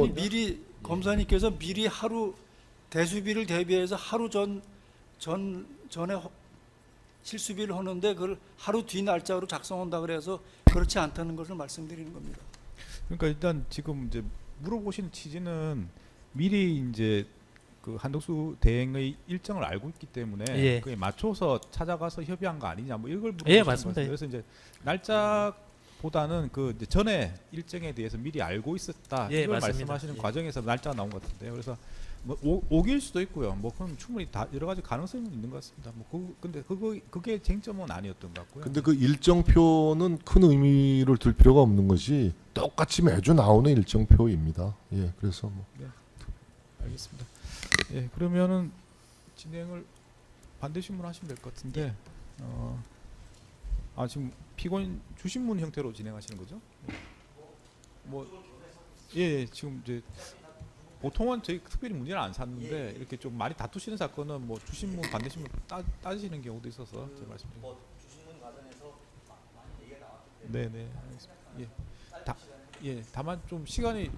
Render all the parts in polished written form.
미리 검사님께서 미리 하루 대수비를 대비해서 하루 전에 실수비를 하는데 그걸 하루 뒤 날짜로 작성한다 그래서 그렇지 않다는 것을 말씀드리는 겁니다. 그러니까 일단 지금 이제 물어보시는 취지는 미리 이제 그 한덕수 대행의 일정을 알고 있기 때문에 예. 그에 맞춰서 찾아가서 협의한 거 아니냐 뭐 이걸 예, 물어보시는 맞습니다. 거예요. 그래서 이제 날짜보다는 그 이제 전에 일정에 대해서 미리 알고 있었다 예, 이걸 맞습니다. 말씀하시는 예. 과정에서 날짜가 나온 것 같은데요. 그래서 뭐 5일 수도 있고요. 뭐 그럼 충분히 다 여러 가지 가능성이 있는 것 같습니다. 뭐 근데 그게 쟁점은 아니었던 것 같고요. 근데 그 일정표는 큰 의미를 둘 필요가 없는 것이 똑같이 매주 나오는 일정표입니다. 예, 그래서 뭐. 알겠습니다. 예, 그러면은 진행을 반대 신문하시면 될 것 같은데 지금 피고인 주신문 형태로 진행하시는 거죠? 뭐 예, 지금 이제 보통은 저희 특별히 문제는 안 삼는데 이렇게 좀 많이 다투시는 사건은 뭐 주신문 반대 신문 따지시는 경우도 있어서 제가 말씀드립니다. 뭐 주신문 과정에서 많이 얘기가 나왔기 때문에. 네, 알겠습니다. 예, 다만 좀 시간이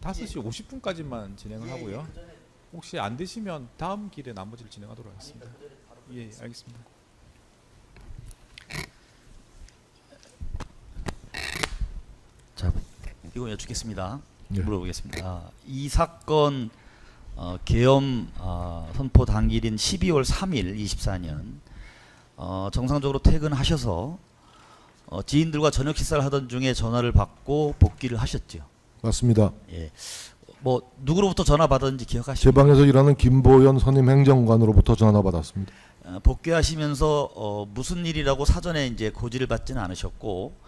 5시 50분까지만 진행을 하고요. 혹시 안 되시면 다음 길에 나머지를 진행하도록 하겠습니다. 예, 알겠습니다. 자, 이거 여쭙겠습니다. 네. 물어보겠습니다. 이 사건 계엄 선포 당일인 12월 3일 24년 정상적으로 퇴근하셔서 지인들과 저녁 식사를 하던 중에 전화를 받고 복귀를 하셨죠. 맞습니다. 예. 뭐 누구로부터 전화 받았는지 제 기억하십니까? 방에서 일하는 김보연 선임 행정관으로부터 전화 받았습니다. 복귀하시면서 무슨 일이라고 사전에 이제 고지를 받지는 않으셨고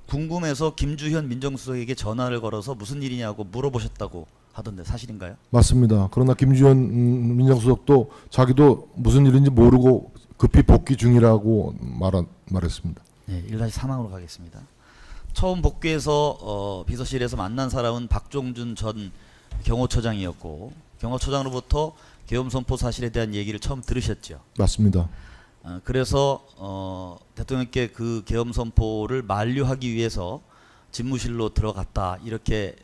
궁금해서 김주현 민정수석에게 전화를 걸어서 무슨 일이냐고 물어보셨다고 하던데 사실인가요? 맞습니다. 그러나 김주현 민정수석도 자기도 무슨 일인지 모르고 급히 복귀 중이라고 말했습니다. 네, 1-3항으로 가겠습니다. 처음 복귀해서 비서실에서 만난 사람은 박종준 전 경호처장이었고 경호처장으로부터 계엄 선포 사실에 대한 얘기를 처음 들으셨죠. 맞습니다. 그래서 대통령께 그 계엄 선포를 만류하기 위해서 집무실로 들어갔다 이렇게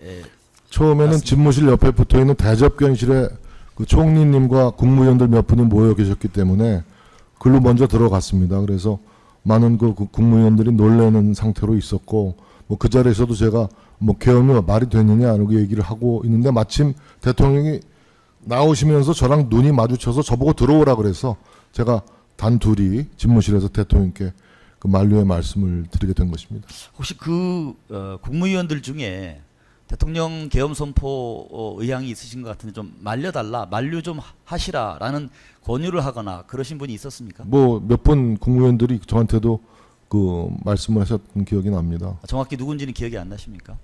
처음에는 맞습니다. 집무실 옆에 붙어있는 대접견실에 그 총리님과 국무위원들 몇 분이 모여 계셨기 때문에 글로 먼저 들어갔습니다. 그래서 많은 그 국무위원들이 놀라는 상태로 있었고 뭐 그 자리에서도 제가 뭐 계엄이 말이 되느냐 이렇게 얘기를 하고 있는데 마침 대통령이 나오시면서 저랑 눈이 마주쳐서 저보고 들어오라 그래서 제가 단둘이 집무실에서 대통령께 그 만류의 말씀을 드리게 된 것입니다. 혹시 그 국무위원들 중에 대통령 계엄 선포 의향이 있으신 것 같은데 좀 말려달라, 만류 좀 하시라라는 권유를 하거나 그러신 분이 있었습니까? 뭐 몇 번 국무위원들이 저한테도 그 말씀을 하셨던 기억이 납니다. 정확히 누군지는 기억이 안 나십니까?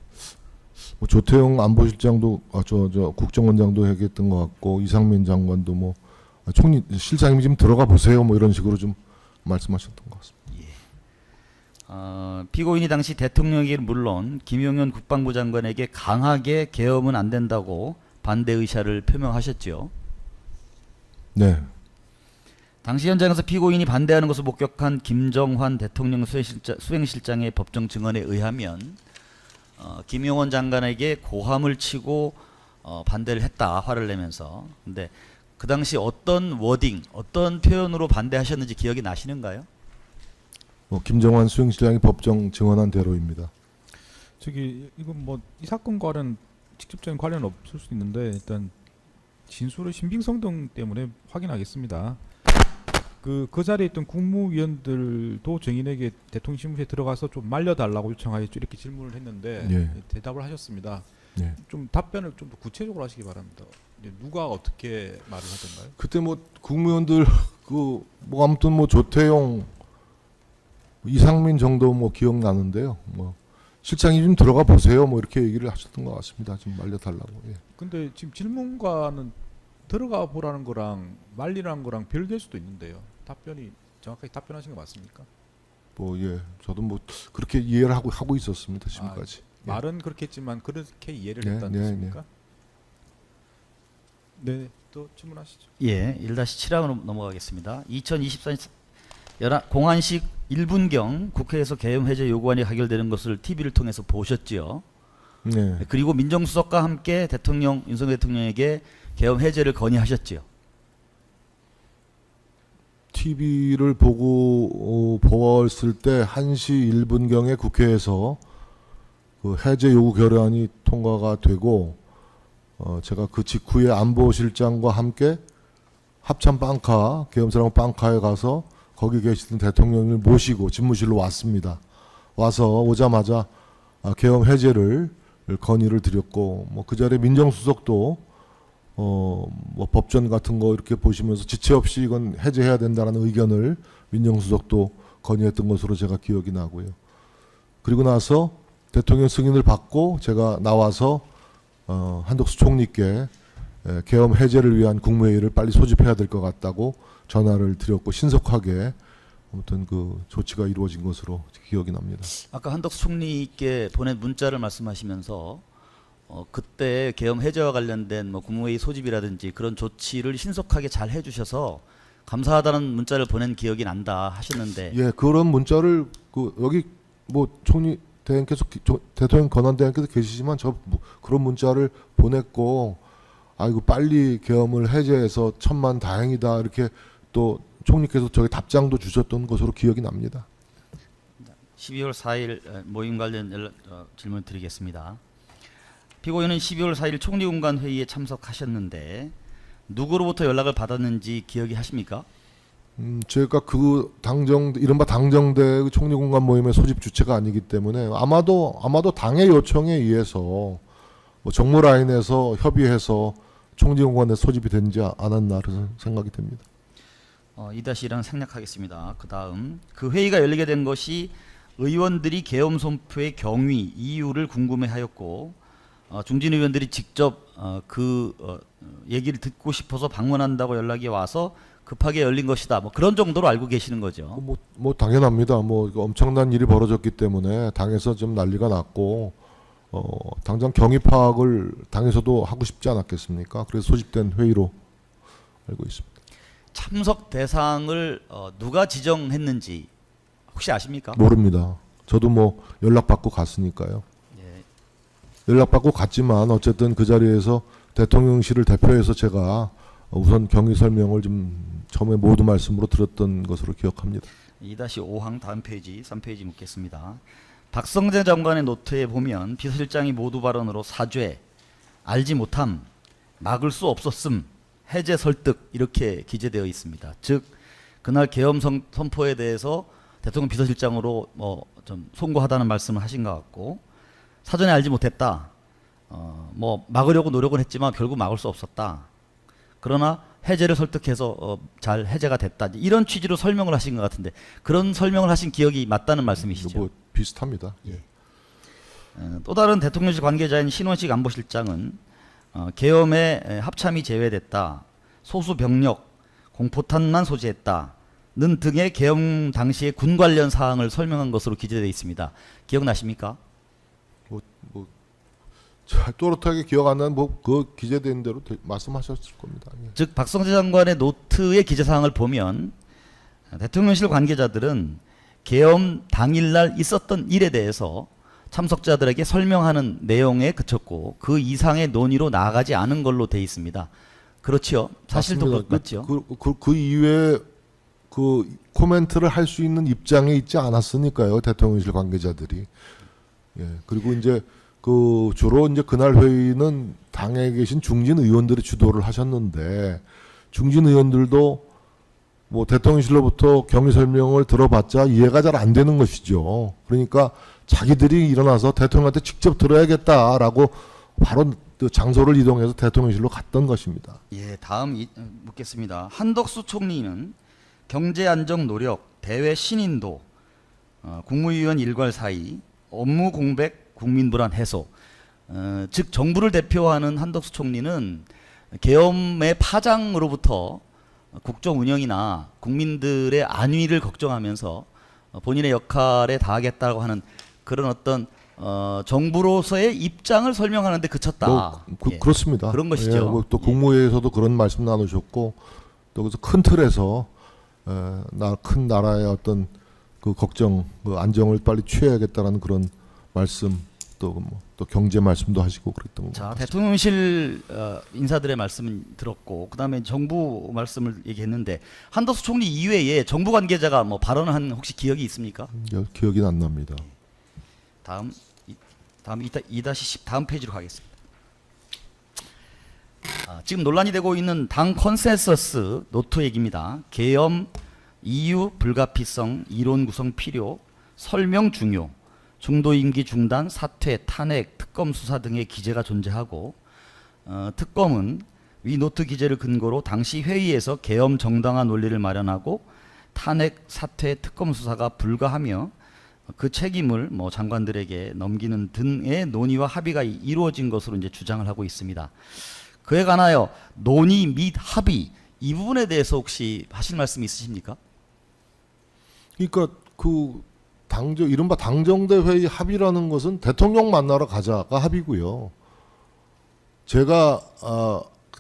뭐 조태용 안보실장도 저 국정원장도 얘기했던 것 같고 이상민 장관도 뭐 총리 실장님 지금 들어가 보세요 뭐 이런 식으로 좀 말씀하셨던 것 같습니다. 피고인이 당시 대통령에게 물론 김용현 국방부 장관에게 강하게 계엄은 안 된다고 반대 의사를 표명하셨죠. 네, 당시 현장에서 피고인이 반대하는 것을 목격한 김정환 대통령 수행실장의 법정 증언에 의하면 김용원 장관에게 고함을 치고 반대를 했다 화를 내면서. 근데 그 당시 어떤 워딩, 어떤 표현으로 반대하셨는지 기억이 나시는가요? 뭐 김정환 수행실장이 법정 증언한 대로입니다. 이건 뭐 이 사건과는 직접적인 관련은 없을 수 있는데 일단 진술의 신빙성 등 때문에 확인하겠습니다. 그 자리에 있던 국무위원들도 증인에게 대통령 신문실에 들어가서 좀 말려달라고 요청하였죠 이렇게 질문을 했는데 예. 대답을 하셨습니다. 예. 좀 답변을 좀 더 구체적으로 하시기 바랍니다. 누가 어떻게 말을 하던가요? 그때 뭐 국무위원들 그 뭐 아무튼 뭐 조태용 이상민 정도 뭐 기억나는데요. 뭐 실장님 좀 들어가 보세요 뭐 이렇게 얘기를 하셨던 것 같습니다. 좀 말려달라고. 예. 근데 지금 질문과는 들어가 보라는 거랑 말리라는 거랑 별개일 수도 있는데요. 답변이 정확하게 답변하신 거 맞습니까? 뭐 예, 저도 뭐 그렇게 이해를 하고 있었습니다 지금까지. 예. 말은 그렇게 했지만 그렇게 이해를 네, 했다는 네, 뜻입니까? 네, 또 질문하시죠. 예, 1-7항으로 넘어가겠습니다. 2024년 공안식 1분경 국회에서 계엄 해제 요구안이 가결되는 것을 TV를 통해서 보셨지요. 네. 그리고 민정수석과 함께 대통령 윤석열 대통령에게 계엄 해제를 건의하셨지요. TV를 보고 보았을 때 1시 1분경에 국회에서 그 해제 요구 결의안이 통과가 되고 제가 그 직후에 안보실장과 함께 합참 빵카 계엄사령 빵카에 가서 거기 계시던 대통령을 모시고 집무실로 왔습니다. 와서 오자마자 계엄 해제를 건의를 드렸고 뭐 그 자리에 민정수석도 뭐 법전 같은 거 이렇게 보시면서 지체 없이 이건 해제해야 된다는 의견을 민정수석도 건의했던 것으로 제가 기억이 나고요. 그리고 나서 대통령 승인을 받고 제가 나와서 한덕수 총리께 계엄 해제를 위한 국무회의를 빨리 소집해야 될 것 같다고 전화를 드렸고 신속하게 아무튼 그 조치가 이루어진 것으로 기억이 납니다. 아까 한덕수 총리께 보낸 문자를 말씀하시면서 그때 계엄 해제와 관련된 뭐 국무회의 소집이라든지 그런 조치를 신속하게 잘 해주셔서 감사하다는 문자를 보낸 기억이 난다 하셨는데 예, 그런 문자를 여기 뭐 총리 대행께서 대통령 권한대행께서 계시지만 그런 문자를 보냈고 아이고 빨리 계엄을 해제해서 천만 다행이다 이렇게 또 총리께서 저희 답장도 주셨던 것으로 기억이 납니다. 12월 4일 모임 관련 질문 드리겠습니다. 피고인은 12월 4일 총리공간 회의에 참석하셨는데 누구로부터 연락을 받았는지 기억이 하십니까? 제가 이른바 당정대 총리공간 모임의 소집 주체가 아니기 때문에 아마도 당의 요청에 의해서 뭐 정무 라인에서 협의해서 총리공간에 소집이 되지 않았나 생각이 됩니다. 2-1은 생략하겠습니다. 그 다음 그 회의가 열리게 된 것이 의원들이 계엄 선포의 경위 이유를 궁금해하였고 중진 의원들이 직접 얘기를 듣고 싶어서 방문한다고 연락이 와서 급하게 열린 것이다. 뭐 그런 정도로 알고 계시는 거죠. 뭐 당연합니다. 뭐 엄청난 일이 벌어졌기 때문에 당에서 좀 난리가 났고 당장 경위 파악을 당에서도 하고 싶지 않았겠습니까? 그래서 소집된 회의로 알고 있습니다. 참석 대상을 누가 지정했는지 혹시 아십니까? 모릅니다. 저도 뭐 연락받고 갔으니까요. 예. 연락받고 갔지만 어쨌든 그 자리에서 대통령실을 대표해서 제가 우선 경위 설명을 좀 처음에 모두 말씀으로 들었던 것으로 기억합니다. 2-5항 다음 페이지 3페이지 묻겠습니다. 박성재 장관의 노트에 보면 비서실장이 모두 발언으로 사죄, 알지 못함, 막을 수 없었음, 해제 설득 이렇게 기재되어 있습니다. 즉 그날 계엄 선포에 대해서 대통령 비서실장으로 뭐 좀 송구하다는 말씀을 하신 것 같고 사전에 알지 못했다. 뭐 막으려고 노력은 했지만 결국 막을 수 없었다. 그러나 해제를 설득해서 잘 해제가 됐다. 이런 취지로 설명을 하신 것 같은데 그런 설명을 하신 기억이 맞다는 말씀이시죠? 뭐 비슷합니다. 예. 또 다른 대통령실 관계자인 신원식 안보실장은 계엄에 합참이 제외됐다. 소수 병력, 공포탄만 소지했다. 는 등의 계엄 당시의 군 관련 사항을 설명한 것으로 기재되어 있습니다. 기억나십니까? 잘 또렷하게 기억 안 나는 그 기재된 대로 말씀하셨을 겁니다. 예. 즉 박성재 장관의 노트의 기재 사항을 보면 대통령실 관계자들은 계엄 당일날 있었던 일에 대해서 참석자들에게 설명하는 내용에 그쳤고 그 이상의 논의로 나아가지 않은 걸로 돼 있습니다. 그렇죠? 사실도 그렇죠. 그 이외에 그 코멘트를 할 수 있는 입장에 있지 않았으니까요. 대통령실 관계자들이. 예. 그리고 이제 주로 이제 그날 회의는 당에 계신 중진 의원들이 주도를 하셨는데 중진 의원들도 뭐 대통령실로부터 경위 설명을 들어봤자 이해가 잘 안 되는 것이죠. 그러니까 자기들이 일어나서 대통령한테 직접 들어야겠다라고 바로 장소를 이동해서 대통령실로 갔던 것입니다. 예, 다음 묻겠습니다. 한덕수 총리는 경제 안정 노력, 대외 신인도, 국무위원 일괄 사의, 업무 공백, 국민 불안 해소. 즉 정부를 대표하는 한덕수 총리는 계엄의 파장으로부터 국정 운영이나 국민들의 안위를 걱정하면서 본인의 역할에 다하겠다고 하는 그런 어떤 정부로서의 입장을 설명하는 데 그쳤다. 예. 그렇습니다. 그런 것이죠. 예, 또 국무회의에서도 그런 말씀 나누셨고 또 그래서 큰 틀에서 큰 나라의 어떤 그 걱정, 그 안정을 빨리 취해야겠다는 그런 말씀 또 경제 말씀도 하시고 그랬던 것 자, 같습니다. 대통령실 인사들의 말씀은 들었고 그다음에 정부 말씀을 얘기했는데 한덕수 총리 이외에 정부 관계자가 뭐 발언한 혹시 기억이 있습니까? 기억이 안 납니다. 다음 2-10 다음 페이지로 가겠습니다. 지금 논란이 되고 있는 당 컨센서스 노트 얘기입니다. 계엄, 이유, 불가피성, 이론 구성 필요, 설명 중요, 중도 임기 중단, 사퇴, 탄핵, 특검 수사 등의 기재가 존재하고 특검은 위 노트 기재를 근거로 당시 회의에서 계엄 정당화 논리를 마련하고 탄핵, 사퇴, 특검 수사가 불가하며 그 책임을 뭐 장관들에게 넘기는 등의 논의와 합의가 이루어진 것으로 이제 주장을 하고 있습니다. 그에 관하여 논의 및 합의 이 부분에 대해서 혹시 하실 말씀 있으십니까? 그러니까 그 이른바 당정대 회의 합의라는 것은 대통령 만나러 가자가 합의고요. 제가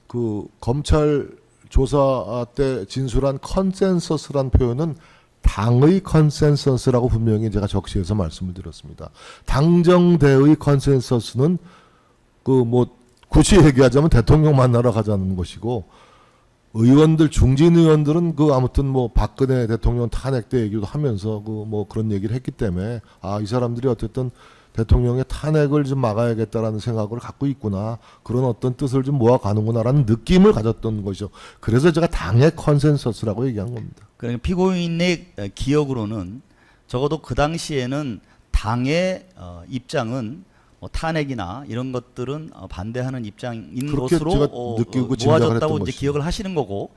그 검찰 조사 때 진술한 컨센서스란 표현은 당의 컨센서스라고 분명히 제가 적시해서 말씀을 드렸습니다. 당정대의 컨센서스는 그 뭐 굳이 얘기하자면 대통령 만나러 가자는 것이고, 의원들 중진 의원들은 그 아무튼 뭐 박근혜 대통령 탄핵 때 얘기도 하면서 그 뭐 그런 얘기를 했기 때문에 이 사람들이 어쨌든 대통령의 탄핵을 좀 막아야겠다라는 생각을 갖고 있구나, 그런 어떤 뜻을 좀 모아가는구나라는 느낌을 가졌던 것이죠. 그래서 제가 당의 컨센서스라고 얘기한 겁니다. 그러니까 피고인의 기억으로는 적어도 그 당시에는 당의 입장은 뭐 탄핵이나 이런 것들은 반대하는 입장인 그렇게 것으로 제가 느끼고 짐작을 모아졌다고 했던 이제 것이죠. 기억을 하시는 거고,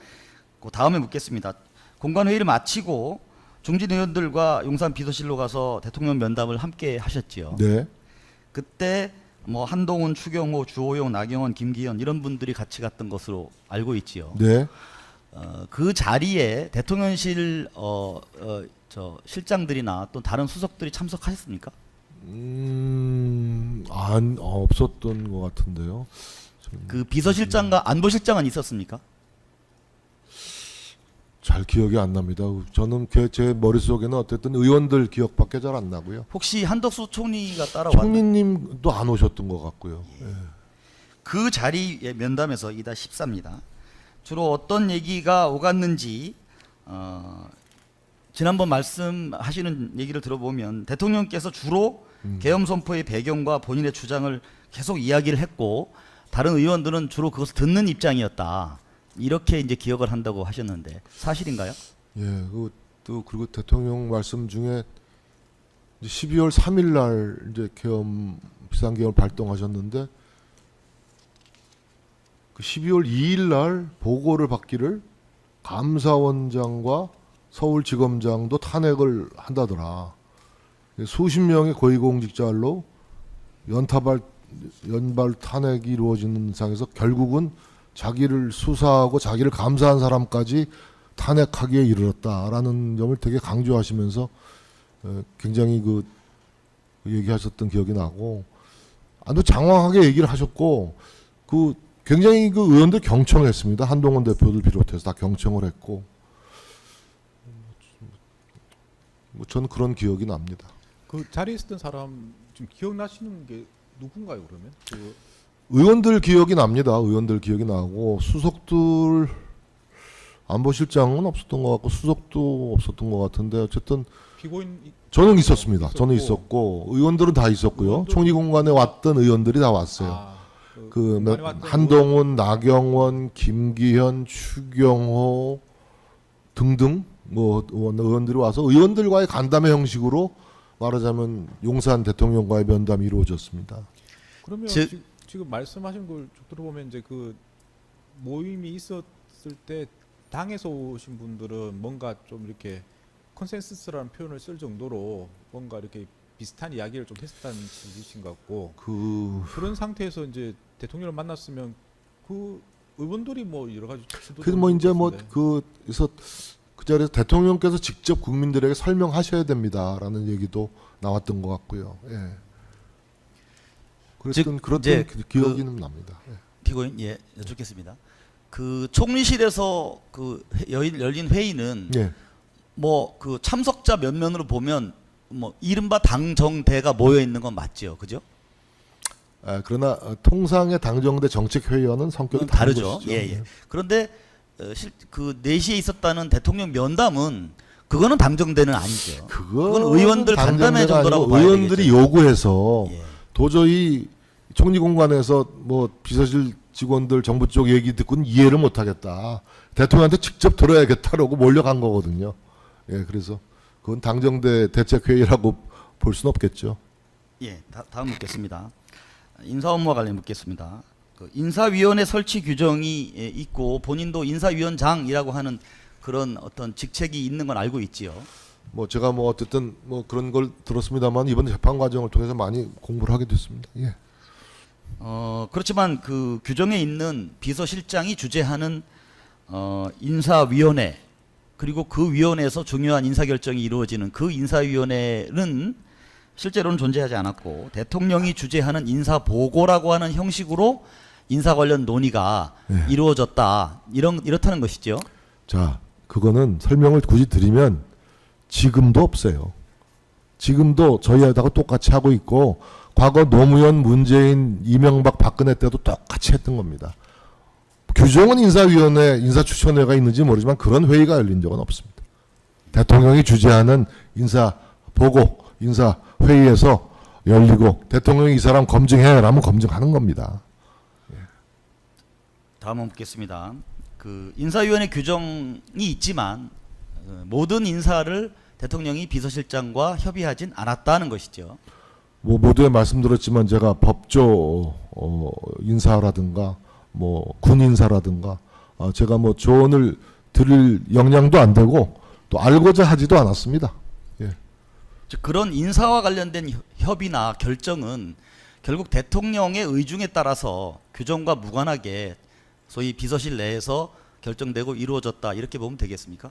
그 다음에 묻겠습니다. 공관 회의를 마치고 중진 의원들과 용산 비서실로 가서 대통령 면담을 함께 하셨지요. 네. 그때 뭐 한동훈, 추경호, 주호영, 나경원, 김기현 이런 분들이 같이 갔던 것으로 알고 있지요. 네. 그 자리에 대통령실 실장들이나 또 다른 수석들이 참석하셨습니까? 없었던 것 같은데요. 그 비서실장과 안보실장은 있었습니까? 잘 기억이 안 납니다. 저는 제 머릿속에는 어쨌든 의원들 기억밖에 잘 안 나고요. 혹시 한덕수 총리가 따라왔나요? 총리님도 안 오셨던 것 같고요. 예. 그 자리의 면담에서 2-14입니다. 주로 어떤 얘기가 오갔는지 지난번 말씀하시는 얘기를 들어보면 대통령께서 주로 계엄 선포의 배경과 본인의 주장을 계속 이야기를 했고 다른 의원들은 주로 그것을 듣는 입장이었다. 이렇게 이제 기억을 한다고 하셨는데 사실인가요? 예, 그리고 대통령 말씀 중에 이제 12월 3일 날 이제 비상계엄을 발동하셨는데 그 12월 2일 날 보고를 받기를 감사원장과 서울지검장도 탄핵을 한다더라. 수십 명의 고위공직자로 연발 탄핵이 이루어지는 상에서 결국은 자기를 수사하고 자기를 감사한 사람까지 탄핵하기에 이르렀다라는 점을 되게 강조하시면서 굉장히 그 얘기하셨던 기억이 나고, 아주 장황하게 얘기를 하셨고, 그 굉장히 그 의원들 경청했습니다. 한동훈 대표를 비롯해서 다 경청을 했고, 저는 그런 기억이 납니다. 그 자리에 있었던 사람 좀 기억나시는 게 누군가요, 그러면? 의원들 기억이 납니다. 의원들 기억이 나고, 수석들 안보실장은 없었던 것 같고 수석도 없었던 것 같은데, 어쨌든 피고인 저는 있었습니다. 저는 있었고 의원들은 다 있었고요. 총리 공관에 왔던 의원들이 다 왔어요. 한동훈, 나경원, 김기현, 추경호 등등 뭐 의원들이 와서 의원들과의 간담회 형식으로 말하자면 용산 대통령과의 면담이 이루어졌습니다. 그러면 지금 말씀하신 걸 쭉 들어보면 이제 그 모임이 있었을 때 당에서 오신 분들은 뭔가 좀 이렇게 컨센서스라는 표현을 쓸 정도로 뭔가 이렇게 비슷한 이야기를 좀 했었다는 뜻이신 것 같고, 그런 상태에서 이제 대통령을 만났으면 그 의원들이 뭐 여러 가지 그래서 뭐 이제 뭐 그래서 그 자리에서 대통령께서 직접 국민들에게 설명하셔야 됩니다라는 얘기도 나왔던 것 같고요. 예. 그랬던 기억이 납니다. 예. 피고인 여쭙겠습니다. 그 총리실에서 그 열린 회의는 예. 뭐 그 참석자 몇 면으로 보면 뭐 이른바 당정대가 모여 있는 건 맞죠, 그죠? 그러나 통상의 당정대 정책회의와는 성격이 다른 다르죠. 것이죠. 예, 예. 그런데 그 4시에 있었다는 대통령 면담은 그거는 당정대는 아니죠. 그건 의원들 간담회 당정대가 정도라고 아니고 봐야 의원들이 되겠죠. 요구해서 예. 도저히 총리 공관에서 뭐 비서실 직원들 정부 쪽 얘기 듣고는 이해를 못 하겠다. 대통령한테 직접 들어야겠다라고 몰려간 거거든요. 예, 그래서 그건 당정대 대책회의라고 볼 수는 없겠죠. 예, 다음 묻겠습니다. 인사 업무와 관련 묻겠습니다. 그 인사위원회 설치 규정이 있고 본인도 인사위원장이라고 하는 그런 어떤 직책이 있는 건 알고 있지요. 뭐 제가 뭐 어쨌든 뭐 그런 걸 들었습니다만 이번 재판 과정을 통해서 많이 공부를 하게 됐습니다. 예. 그렇지만 그 규정에 있는 비서실장이 주재하는 인사위원회 그리고 그 위원회에서 중요한 인사결정이 이루어지는 그 인사위원회는 실제로는 존재하지 않았고 대통령이 주재하는 인사보고라고 하는 형식으로 인사 관련 논의가 예. 이루어졌다. 이렇다는 것이죠. 자, 그거는 설명을 굳이 드리면 지금도 없어요. 지금도 저희하고 똑같이 하고 있고 과거 노무현, 문재인, 이명박, 박근혜 때도 똑같이 했던 겁니다. 규정은 인사위원회, 인사추천회가 있는지 모르지만 그런 회의가 열린 적은 없습니다. 대통령이 주재하는 인사보고, 인사회의에서 열리고 대통령이 이 사람 검증해라면 검증하는 겁니다. 다음 묻겠습니다. 그 인사위원회 규정이 있지만 모든 인사를 대통령이 비서실장과 협의하진 않았다는 것이죠. 뭐 모두에 말씀드렸지만 제가 법조 인사라든가 뭐 군 인사라든가 제가 뭐 조언을 드릴 역량도 안 되고 또 알고자 하지도 않았습니다. 예. 즉 그런 인사와 관련된 협의나 결정은 결국 대통령의 의중에 따라서 규정과 무관하게 소위 비서실 내에서 결정되고 이루어졌다 이렇게 보면 되겠습니까?